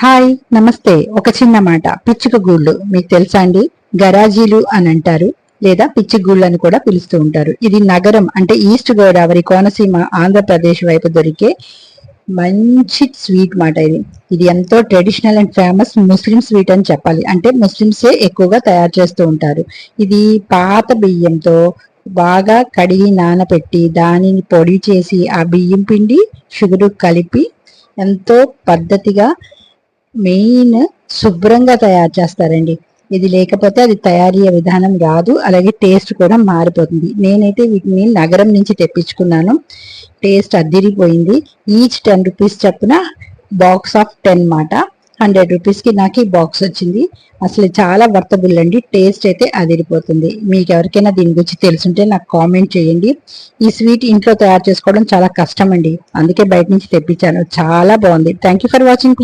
Hi నమస్తే. ఒక చిన్న మాట, పిచ్చుక గూళ్ళు మీకు తెలుసా అండి? గరాజీలు అని అంటారు, లేదా పిచ్చి గూళ్ళు అని కూడా పిలుస్తూ ఉంటారు. ఇది నగరం అంటే ఈస్ట్ గోదావరి, కోనసీమ, ఆంధ్రప్రదేశ్ వైపు దొరికే మంచి స్వీట్ మాట ఇది. ఇది ఎంతో traditional and famous Muslim sweet అని చెప్పాలి. అంటే ముస్లిమ్సే ఎక్కువగా తయారు చేస్తూ ఉంటారు. ఇది పాత బియ్యంతో బాగా కడిగి నానబెట్టి దానిని పొడి చేసి ఆ బియ్యం పిండి షుగర్ కలిపి ఎంతో పద్ధతిగా మెయిన్ శుభ్రంగా తయారు చేస్తారండి. ఇది లేకపోతే అది తయారీ విధానం రాదు, అలాగే టేస్ట్ కూడా మారిపోతుంది. నేనైతే వీటిని నగరం నుంచి తెప్పించుకున్నాను. టేస్ట్ అద్దిరిపోయింది. ఈచ్ 10 రూపీస్ చొప్పున బాక్స్ ఆఫ్ 10 మాట. 100 రూపీస్కి నాకు ఈ బాక్స్ వచ్చింది. అసలు చాలా వర్తబుల్ అండి. టేస్ట్ అయితే అదిరిపోతుంది. మీకు ఎవరికైనా దీని గురించి తెలుసుంటే నాకు కామెంట్ చేయండి. ఈ స్వీట్ ఇంట్లో తయారు చేసుకోవడం చాలా కష్టం అండి, అందుకే బయట నుంచి తెప్పించాను. చాలా బాగుంది. Thank you for watching.